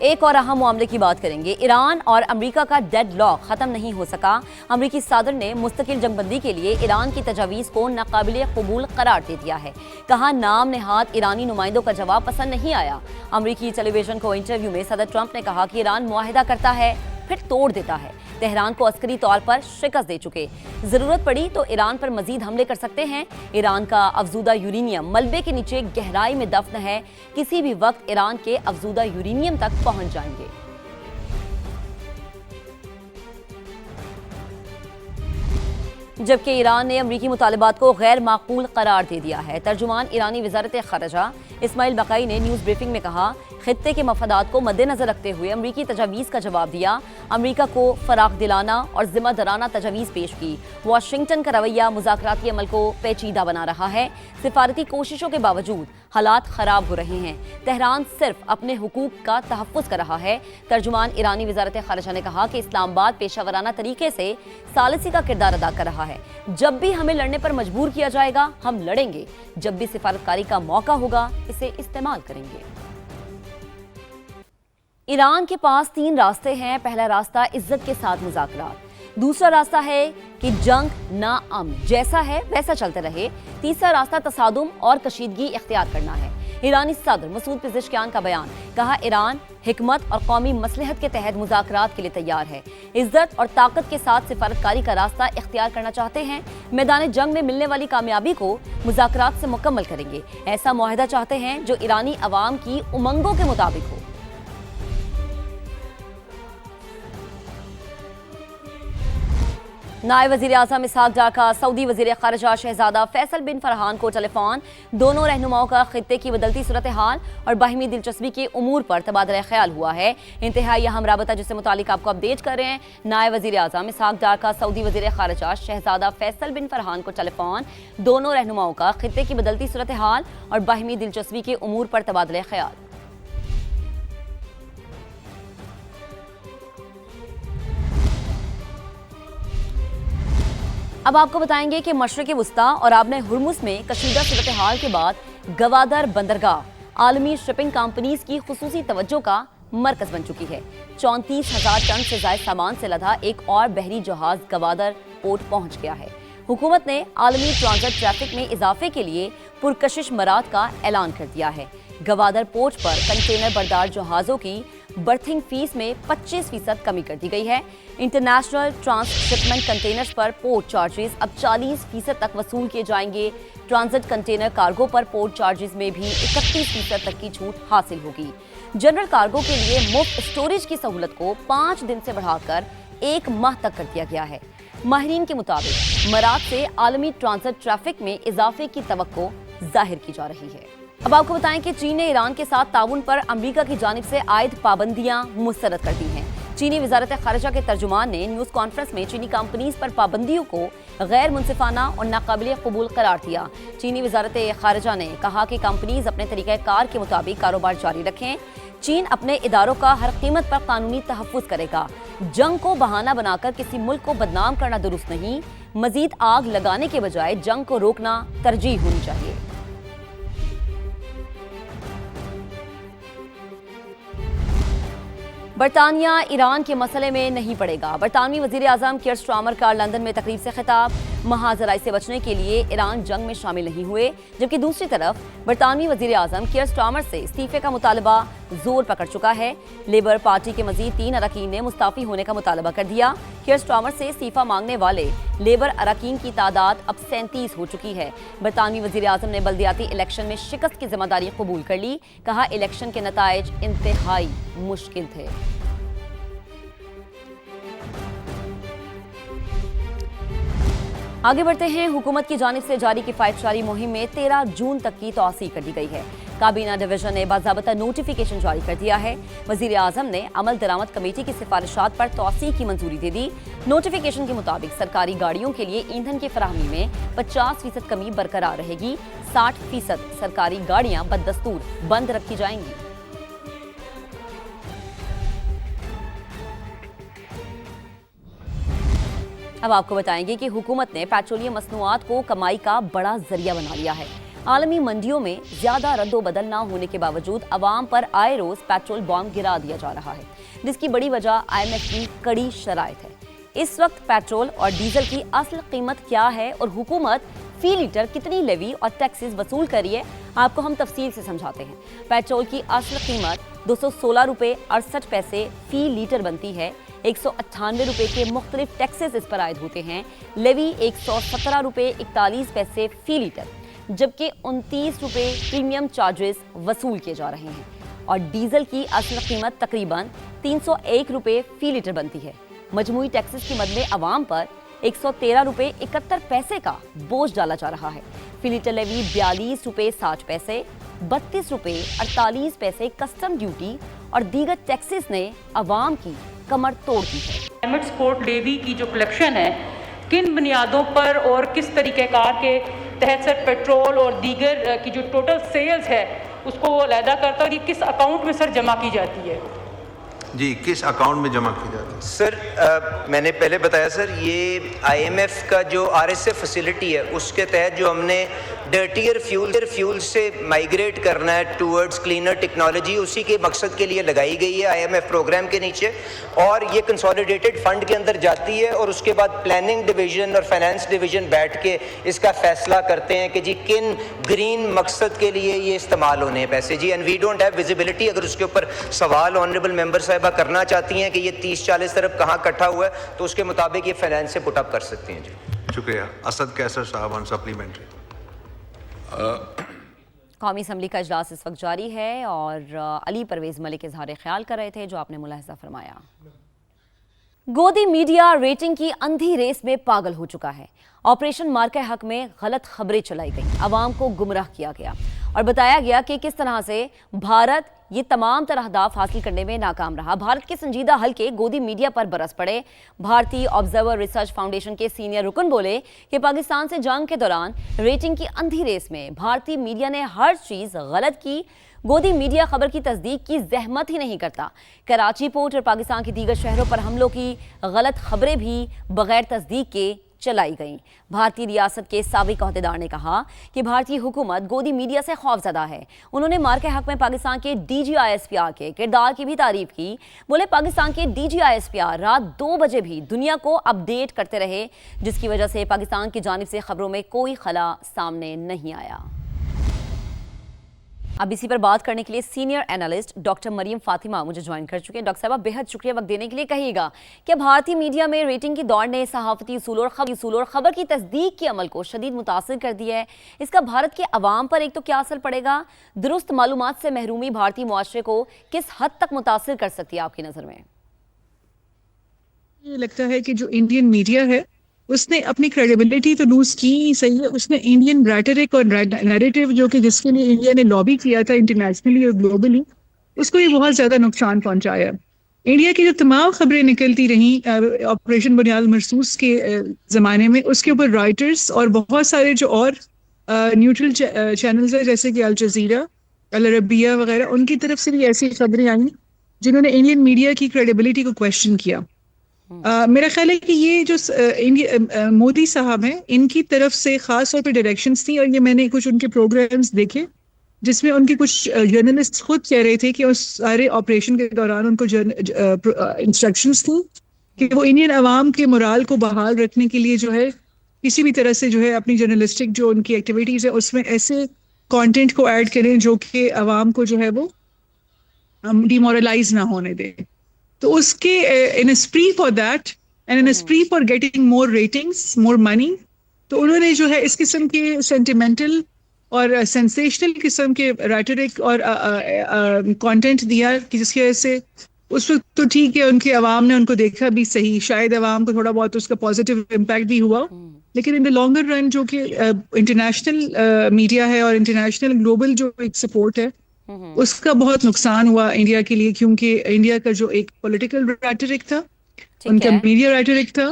ایک اور اہم معاملے کی بات کریں گے۔ ایران اور امریکہ کا ڈیڈ لاک ختم نہیں ہو سکا۔ امریکی صدر نے مستقل جنگ بندی کے لیے ایران کی تجاویز کو ناقابل قبول قرار دے دیا ہے۔ کہا نام نہاد ایرانی نمائندوں کا جواب پسند نہیں آیا۔ امریکی ٹیلی ویژن کو انٹرویو میں صدر ٹرمپ نے کہا کہ ایران معاہدہ کرتا ہے پھر توڑ دیتا ہے، تہران کو عسکری طور پر شکست دے چکے، ضرورت پڑی تو ایران پر مزید حملے کر سکتے ہیں۔ ایران کا افزودہ یورینیم ملبے کے نیچے گہرائی میں دفن ہے، کسی بھی وقت ایران کے افزودہ یورینیم تک پہنچ جائیں گے۔ جبکہ ایران نے امریکی مطالبات کو غیر معقول قرار دے دیا ہے۔ ترجمان ایرانی وزارت خارجہ اسماعیل بقائی نے نیوز بریفنگ میں کہا خطے کے مفادات کو مد نظر رکھتے ہوئے امریکی تجاویز کا جواب دیا، امریکہ کو فراخ دلانہ اور ذمہ دارانہ تجاویز پیش کی۔ واشنگٹن کا رویہ مذاکراتی عمل کو پیچیدہ بنا رہا ہے، سفارتی کوششوں کے باوجود حالات خراب ہو رہے ہیں، تہران صرف اپنے حقوق کا تحفظ کر رہا ہے۔ ترجمان ایرانی وزارت خارجہ نے کہا کہ اسلام آباد پیشہ ورانہ طریقے سے ثالثی کا کردار ادا کر رہا ہے، جب بھی ہمیں لڑنے پر مجبور کیا جائے گا ہم لڑیں گے، جب بھی سفارتکاری کا موقع ہوگا اسے استعمال کریں گے۔ ایران کے پاس 3 راستے ہیں۔ پہلا راستہ عزت کے ساتھ مذاکرات، دوسرا راستہ ہے کہ جنگ نہ امن جیسا ہے ویسا چلتے رہے، تیسرا راستہ تصادم اور کشیدگی اختیار کرنا ہے۔ ایرانی صدر مسعود پزشکیان کا بیان، کہا ایران حکمت اور قومی مصلحت کے تحت مذاکرات کے لیے تیار ہے، عزت اور طاقت کے ساتھ سفارتکاری کا راستہ اختیار کرنا چاہتے ہیں، میدان جنگ میں ملنے والی کامیابی کو مذاکرات سے مکمل کریں گے، ایسا معاہدہ چاہتے ہیں جو ایرانی عوام کی امنگوں کے مطابق ہو۔ نائب وزیر اعظم اسحاق ڈار کا سعودی وزیر خارجہ شہزادہ فیصل بن فرحان کو ٹیلی فون، دونوں رہنماؤں کا خطے کی بدلتی صورتحال اور باہمی دلچسپی کے امور پر تبادلہ خیال ہوا ہے۔ انتہائی اہم رابطہ جس سے متعلق آپ کو اپڈیٹ کر رہے ہیں، نائب وزیر اعظم اسحاق ڈار کا سعودی وزیر خارجہ شہزادہ فیصل بن فرحان کو ٹیلی فون، دونوں رہنماؤں کا خطے کی بدلتی صورتحال اور باہمی دلچسپی کے امور پر تبادلہ خیال۔ اب آپ کو بتائیں گے کہ مشرق وسطیٰ اور آبِ ہرمز میں کشیدہ صورتحال کے بعد گوادر بندرگاہ عالمی شپنگ کمپنیز کی خصوصی توجہ کا مرکز بن چکی ہے۔ 34,000 ٹن سے زائد سامان سے لدا ایک اور بحری جہاز گوادر پورٹ پہنچ گیا ہے۔ حکومت نے عالمی ٹرانزٹ ٹریفک میں اضافے کے لیے پرکشش مراد کا اعلان کر دیا ہے۔ گوادر پورٹ پر کنٹینر بردار جہازوں کی برتھنگ فیس میں 25% کمی کر دی گئی ہے۔ انٹرنیشنل ٹرانس شپمنٹ کنٹینرز پر پورٹ چارجز اب 40% تک وصول کیے جائیں گے۔ ٹرانزٹ کنٹینر کارگو پر پورٹ چارجز میں بھی 31% تک کی چھوٹ حاصل ہوگی۔ جنرل کارگو کے لیے مفت اسٹوریج کی سہولت کو 5 دن سے بڑھا کر 1 ماہ تک کر دیا گیا ہے۔ ماہرین کے مطابق مراد سے عالمی ٹرانزٹ ٹریفک میں اضافے کی توقع ظاہر کی جا رہی ہے۔ اب آپ کو بتائیں کہ چین نے ایران کے ساتھ تعاون پر امریکہ کی جانب سے عائد پابندیاں مسترد کر دی ہیں۔ چینی وزارت خارجہ کے ترجمان نے نیوز کانفرنس میں چینی کمپنیز پر پابندیوں کو غیر منصفانہ اور ناقابل قبول قرار دیا۔ چینی وزارت خارجہ نے کہا کہ کمپنیز اپنے طریقہ کار کے مطابق کاروبار جاری رکھیں۔ چین اپنے اداروں کا ہر قیمت پر قانونی تحفظ کرے گا۔ جنگ کو بہانہ بنا کر کسی ملک کو بدنام کرنا درست نہیں، مزید آگ لگانے کے بجائے جنگ کو روکنا ترجیح ہونی چاہیے۔ برطانیہ ایران کے مسئلے میں نہیں پڑے گا۔ برطانوی وزیر اعظم کیئر سٹارمر کا لندن میں تقریب سے خطاب، محاذ رائے سے بچنے کے لیے ایران جنگ میں شامل نہیں ہوئے، جبکہ دوسری طرف برطانوی وزیر اعظم کیئر سٹارمر سے استعفے کا مطالبہ زور پکڑ چکا ہے۔ لیبر پارٹی کے مزید 3 اراکین نے مستعفی ہونے کا مطالبہ کر دیا۔ کیئر سٹارمر سے استعفیٰ مانگنے والے لیبر اراکین کی تعداد اب 37 ہو چکی ہے۔ برطانوی وزیر اعظم نے بلدیاتی الیکشن میں شکست کی ذمہ داری قبول کر لی، کہا الیکشن کے نتائج انتہائی مشکل تھے۔ آگے بڑھتے ہیں، حکومت کی جانب سے جاری کفایت جاری مہم میں 13 جون تک کی توسیع کر دی گئی ہے۔ کابینہ ڈویژن نے باضابطہ نوٹیفیکیشن جاری کر دیا ہے۔ وزیر اعظم نے عمل درآمد کمیٹی کی سفارشات پر توسیع کی منظوری دے دی۔ نوٹیفیکیشن کے مطابق سرکاری گاڑیوں کے لیے ایندھن کی فراہمی میں 50% کمی برقرار رہے گی، 60% سرکاری گاڑیاں بدستور بند رکھی جائیں گی۔ اب آپ کو بتائیں گے کہ حکومت نے پیٹرولیم مصنوعات کو کمائی کا بڑا ذریعہ بنا لیا ہے۔ عالمی منڈیوں میں زیادہ رد و بدل نہ ہونے کے باوجود عوام پر آئے روز پیٹرول بام گرا دیا جا رہا ہے، جس کی بڑی وجہ IMF کی کڑی شرائط ہے۔ اس وقت پیٹرول اور ڈیزل کی اصل قیمت کیا ہے اور حکومت فی لیٹر کتنی لیوی اور ٹیکسز وصول کری ہے، آپ کو ہم تفصیل سے سمجھاتے ہیں۔ پیٹرول کی اصل قیمت 216 روپے 68 پیسے فی لیٹر بنتی ہے، 198 روپے کے مختلف ٹیکسز اس پر عائد ہوتے ہیں، لیوی 117 روپے 41 پیسے فی لیٹر، جبکہ 29 روپے پریمیم چارجز وصول کیے جا رہے ہیں، اور ڈیزل کی اصل قیمت تقریباً 301 روپے فی لیٹر بنتی ہے۔ مجموعی ٹیکسز کی مد میں عوام پر 113 روپے 71 پیسے کا بوجھ ڈالا جا رہا ہے۔ فی لیٹر لیوی 42 روپے 60 پیسے، 32 روپے 48 پیسے کسٹم ڈیوٹی اور دیگر ٹیکسز نے عوام کی کمر توڑ دی ہے۔ ایکسپورٹ لیوی کی جو کلیکشن ہے، کن بنیادوں پر اور کس طریقہ کار کے تحت سر پیٹرول اور دیگر کی جو ٹوٹل سیلز ہے اس کو وہ علیحدہ کرتا ہے، اور یہ کس اکاؤنٹ میں سر جمع کی جاتی ہے؟ جی، کس اکاؤنٹ میں جمع کی جاتی ہے؟ سر میں نے پہلے بتایا سر، یہ IMF کا جو RSF فیسلٹی ہے اس کے تحت جو ہم نے ڈرٹیئر فیول سے مائیگریٹ کرنا ہے ٹورڈز کلینر ٹیکنالوجی، اسی کے مقصد کے لیے لگائی گئی ہے IMF پروگرام کے نیچے، اور یہ کنسولیڈیٹڈ فنڈ کے اندر جاتی ہے، اور اس کے بعد پلاننگ ڈویژن اور فائنانس ڈویژن بیٹھ کے اس کا فیصلہ کرتے ہیں کہ جی کن گرین مقصد کے لیے یہ استعمال ہونے ہیں پیسے جی، and we don't have visibility. اگر اس کے اوپر سوال آنریبل ممبر صاحبہ کرنا چاہتی ہیں کہ یہ 30-40 طرف کہاں اکٹھا ہوا ہے تو اس کے مطابق یہ فائنانس سے پٹ اپ کر سکتے ہیں جی۔ شکریہ۔ اسد کیسر صاحب آن سپلیمنٹری۔ قومی اسمبلی کا اجلاس اس وقت جاری ہے اور علی پرویز ملک اظہار خیال کر رہے تھے، جو آپ نے ملاحظہ فرمایا۔ گودی میڈیا ریٹنگ کی اندھی ریس میں پاگل ہو چکا ہے۔ آپریشن مارکہ حق میں غلط خبریں چلائی گئیں، عوام کو گمراہ کیا گیا اور بتایا گیا کہ کس طرح سے بھارت یہ تمام طرح اہداف حاصل کرنے میں ناکام رہا۔ بھارت کے سنجیدہ حلقے گودی میڈیا پر برس پڑے۔ بھارتی آبزرور ریسرچ فاؤنڈیشن کے سینئر رکن بولے کہ پاکستان سے جنگ کے دوران ریٹنگ کی اندھی ریس میں بھارتی میڈیا نے ہر چیز غلط کی۔ گودی میڈیا خبر کی تصدیق کی زحمت ہی نہیں کرتا۔ کراچی پورٹ اور پاکستان کے دیگر شہروں پر حملوں کی غلط خبریں بھی بغیر تصدیق کے چلائی گئیں۔ بھارتی ریاست کے سابق عہدیدار نے کہا کہ بھارتی حکومت گودی میڈیا سے خوفزدہ ہے۔ انہوں نے مارکہ حق میں پاکستان کے DGISPR کے کردار کی بھی تعریف کی۔ بولے پاکستان کے DGISPR رات 2 بجے بھی دنیا کو اپ ڈیٹ کرتے رہے، جس کی وجہ سے پاکستان کی جانب سے خبروں میں کوئی خلا سامنے نہیں آیا۔ اب اسی پر بات کرنے کے لیے سینئر اینالسٹ ڈاکٹر مریم فاطمہ مجھے جوائن کر چکے ہیں۔ ڈاکٹر صاحبہ بہت شکریہ وقت دینے کے لیے۔ کہیے گا کہ بھارتی میڈیا میں ریٹنگ کی دوڑ نے صحافتی اصول اور خبر کی تصدیق کے عمل کو شدید متاثر کر دیا ہے۔ اس کا بھارت کے عوام پر ایک تو کیا اثر پڑے گا؟ درست معلومات سے محرومی بھارتی معاشرے کو کس حد تک متاثر کر سکتی ہے آپ کی نظر میں؟ یہ لگتا ہے کہ جو انڈین میڈیا ہے اس نے اپنی کریڈیبلٹی تو لوز کی ہی صحیح ہے، اس نے انڈین ریٹرک اور نیریٹو جو کہ جس کے لیے انڈیا نے لابی کیا تھا انٹرنیشنلی اور گلوبلی، اس کو یہ بہت زیادہ نقصان پہنچایا۔ انڈیا کی جو تمام خبریں نکلتی رہیں آپریشن بنیاد مرصوص کے زمانے میں، اس کے اوپر رائٹرز اور بہت سارے جو اور نیوٹرل چینلز ہیں جیسے کہ الجزیرہ، العربیہ وغیرہ، ان کی طرف سے بھی ایسی خبریں آئیں جنہوں نے انڈین میڈیا کی کریڈیبلٹی کو کویسچن کیا۔ میرا خیال ہے کہ یہ جو مودی صاحب ہیں ان کی طرف سے خاص طور پہ ڈائریکشنز تھیں، اور یہ میں نے کچھ ان کے پروگرامز دیکھے جس میں ان کے کچھ جرنلسٹ خود کہہ رہے تھے کہ اس سارے آپریشن کے دوران ان کو انسٹرکشنز تھیں کہ وہ انڈین عوام کے مورال کو بحال رکھنے کے لیے جو ہے کسی بھی طرح سے جو ہے اپنی جرنلسٹک جو ان کی ایکٹیویٹیز ہیں اس میں ایسے کانٹینٹ کو ایڈ کریں جو کہ عوام کو جو ہے وہ ڈیمورلائز نہ ہونے دے۔ تو اس کے in a spree for that and in a spree for getting more ratings, more money, تو انہوں نے جو ہے اس قسم کے سینٹیمنٹل اور سینسیشنل قسم کے ریٹرک اور کانٹینٹ دیا کہ جس کی وجہ سے اس وقت تو ٹھیک ہے ان کے عوام نے ان کو دیکھا بھی صحیح، شاید عوام کو تھوڑا بہت اس کا پازیٹیو امپیکٹ بھی ہوا، لیکن ان دا لانگر رن جو کہ انٹرنیشنل میڈیا ہے اور انٹرنیشنل گلوبل جو ایک سپورٹ ہے اس کا بہت نقصان ہوا انڈیا کے لیے، کیونکہ انڈیا کا جو ایک پولیٹیکل ریٹرک تھا، ان کا میڈیا ریٹرک تھا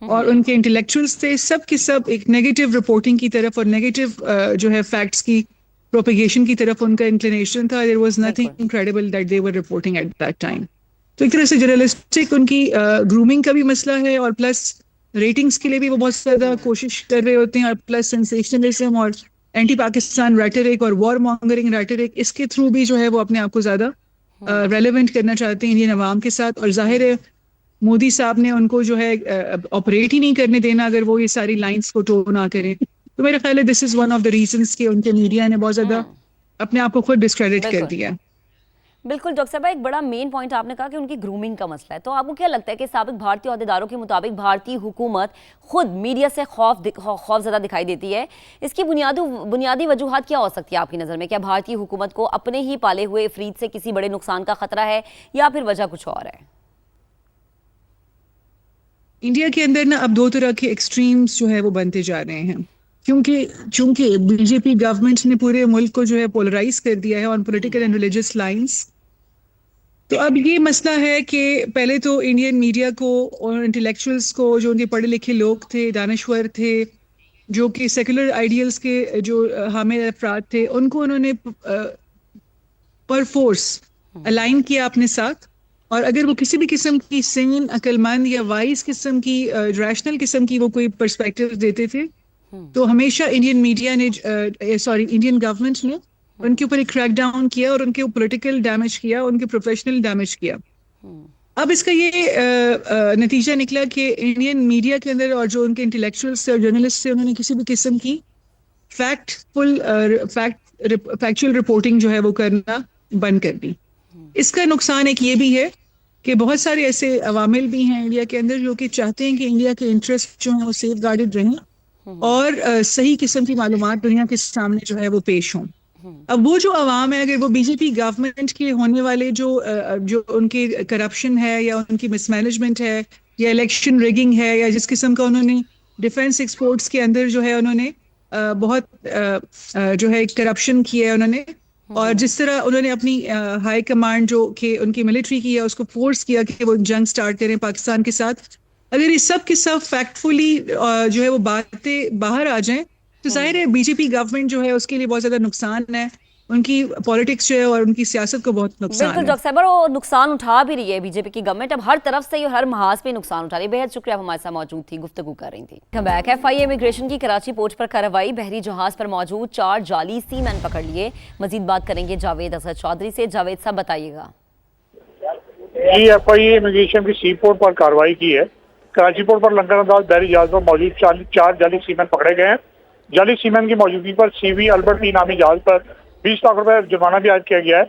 اور ان کے انٹلیکچوئلز تھے، سب کے سب ایک نیگیٹو رپورٹنگ کی طرف اور نیگیٹو جو ہے فیکٹس کی پروپیگیشن کی طرف ان کا انکلینیشن تھا۔ There was nothing incredible that they were reporting at that time۔ تو ایک طرح سے جرنلسٹک ان کی گرومنگ کا بھی مسئلہ ہے، اور پلس ریٹنگز کے لیے بھی وہ بہت زیادہ کوشش کر رہے ہوتے ہیں، اور پلس سینسیشنلزم اور اینٹی پاکستان ریٹرک اور وار مانگرنگ ریٹرک، اس کے تھرو بھی جو ہے وہ اپنے آپ کو زیادہ ریلیونٹ کرنا چاہتے ہیں انڈین عوام کے ساتھ. اور ظاہر ہے مودی صاحب نے ان کو جو ہے آپریٹ ہی نہیں کرنے دینا اگر وہ یہ ساری لائنس کو ٹو نہ کریں. تو میرا خیال ہے this is one of the reasons کہ ان کے میڈیا نے بہت زیادہ اپنے آپ کو خود ڈسکریڈٹ کر دیا. بالکل ڈاکٹر صاحبہ، ایک بڑا مین پوائنٹ آپ نے کہا کہ ان کی گرومنگ کا مسئلہ ہے. تو آپ کو کیا لگتا ہے کہ سابق بھارتی عہدیداروں کے مطابق بھارتی حکومت خود میڈیا سے خوف زدہ دکھائی دیتی ہے؟ اس کی بنیادی وجوہات کیا ہو سکتی ہے آپ کی نظر میں؟ کیا بھارتی حکومت کو اپنے ہی پالے ہوئے افرید سے کسی بڑے نقصان کا خطرہ ہے یا پھر وجہ کچھ اور ہے؟ انڈیا کے اندر نا اب دو طرح کے ایکسٹریمز جو ہے وہ بنتے جا رہے ہیں، چونکہ بی جے پی گورنمنٹ نے پورے ملک کو جو ہے پولرائز کر دیا ہے on political and religious lines. تو اب یہ مسئلہ ہے کہ پہلے تو انڈین میڈیا کو اور انٹلیکچوئلس کو، جو ان کے پڑھے لکھے لوگ تھے، دانشور تھے، جو کہ سیکولر آئیڈیلز کے جو حامل افراد تھے، ان کو انہوں نے پر فورس الائن کیا اپنے ساتھ. اور اگر وہ کسی بھی قسم کی سین، عقل مند یا وائز قسم کی، ریشنل قسم کی وہ کوئی پرسپیکٹو دیتے تھے تو ہمیشہ انڈین گورنمنٹ نے ان کے اوپر ایک کریک ڈاؤن کیا اور ان کے پولیٹیکل ڈیمیج کیا، ان کے پروفیشنل ڈیمیج کیا. اب اس کا یہ نتیجہ نکلا کہ انڈین میڈیا کے اندر اور جو ان کے انٹلیکچوئلس تھے اور جرنلسٹ تھے، انہوں نے کسی بھی قسم کی فیکچوئل رپورٹنگ جو ہے وہ کرنا بند کر دی. اس کا نقصان ایک یہ بھی ہے کہ بہت سارے ایسے عوامل بھی ہیں انڈیا کے اندر جو کہ چاہتے ہیں کہ انڈیا کے انٹرسٹ جو ہیں وہ سیف گارڈڈ رہیں اور صحیح قسم کی معلومات دنیا کے سامنے جو ہے وہ پیش ہوں. اب وہ جو عوام ہے، اگر وہ بی جے پی گورنمنٹ کے ہونے والے جو ان کی کرپشن ہے یا ان کی مس مینجمنٹ ہے یا الیکشن ریگنگ ہے یا جس قسم کا انہوں نے ڈیفینس ایکسپورٹس کے اندر جو ہے انہوں نے بہت جو ہے کرپشن کی ہے انہوں نے، اور جس طرح انہوں نے اپنی ہائی کمانڈ جو کہ ان کی ملٹری کی ہے اس کو فورس کیا کہ وہ جنگ سٹارٹ کریں پاکستان کے ساتھ، اگر یہ سب کے سب فیکٹفلی جو ہے وہ باتیں باہر آ جائیں تو ظاہر ہے بی جے پی گورنمنٹ جو ہے اس کے لیے بہت زیادہ نقصان ہے، ان کی پالیٹکس جو ہے اور ان کی سیاست کو بہت نقصان ہے. بالکل ڈاکٹر صاحب، وہ نقصان اٹھا بھی رہی ہے بی جے پی کی گورنمنٹ، اب ہر طرف سے ہر محاذ پہ نقصان اٹھا رہی ہے. بہت شکریہ، آپ ہمارے ساتھ موجود تھی، گفتگو کر رہی تھی. بیک ایف آئی امیگریشن کی کراچی پورٹ پر کارروائی، بحری جہاز پر موجود 4 جعلی سی مین پکڑ لیے. مزید بات کریں گے جاوید اظہر چودھری سے. جاوید صاحب بتائیے گا. جی، ایف آئی اے امیگریشن کی سی پورٹ پر کارروائی کی ہے. کراچی پورٹ پر لنگر انداز بحری جہاز پر موجود 4 جعلی سی مین پکڑے گئے ہیں. جعلی سی مین کی موجودگی پر سی وی البرٹ ٹی نامی جہاز پر 20 لاکھ روپے جرمانہ بھی عائد کیا گیا ہے.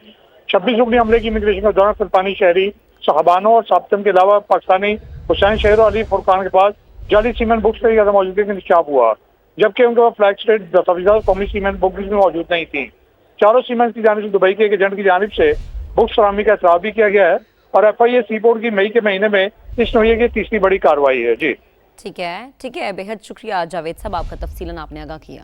26 رکنی عملے کی امیگریشن کے دوران فلپائنی شہری صحابانوں اور ثابتم کے علاوہ پاکستانی حسین شہر اور علی فرقان کے پاس جعلی سیمنٹ بکس کی زیادہ موجودگی کا انکشاف ہوا، جبکہ ان کے پاس فلیگ اسٹیٹ دستاویزات قومی سیمنٹ بکس میں موجود نہیں تھیں. چاروں سیمنٹ کی جانب سے دبئی کے ایک ایجنٹ کی جانب سے بکس فراہمی کا اعتراف بھی کیا گیا ہے اور ایف آئی اے سی پورٹ کی مئی کے مہینے میں اس نوعیت کی تیسری بڑی کارروائی ہے. جی ٹھیک ہے، بہت شکریہ جاوید صاحب، آپ کا تفصیلاً آپ نے آگاہ کیا.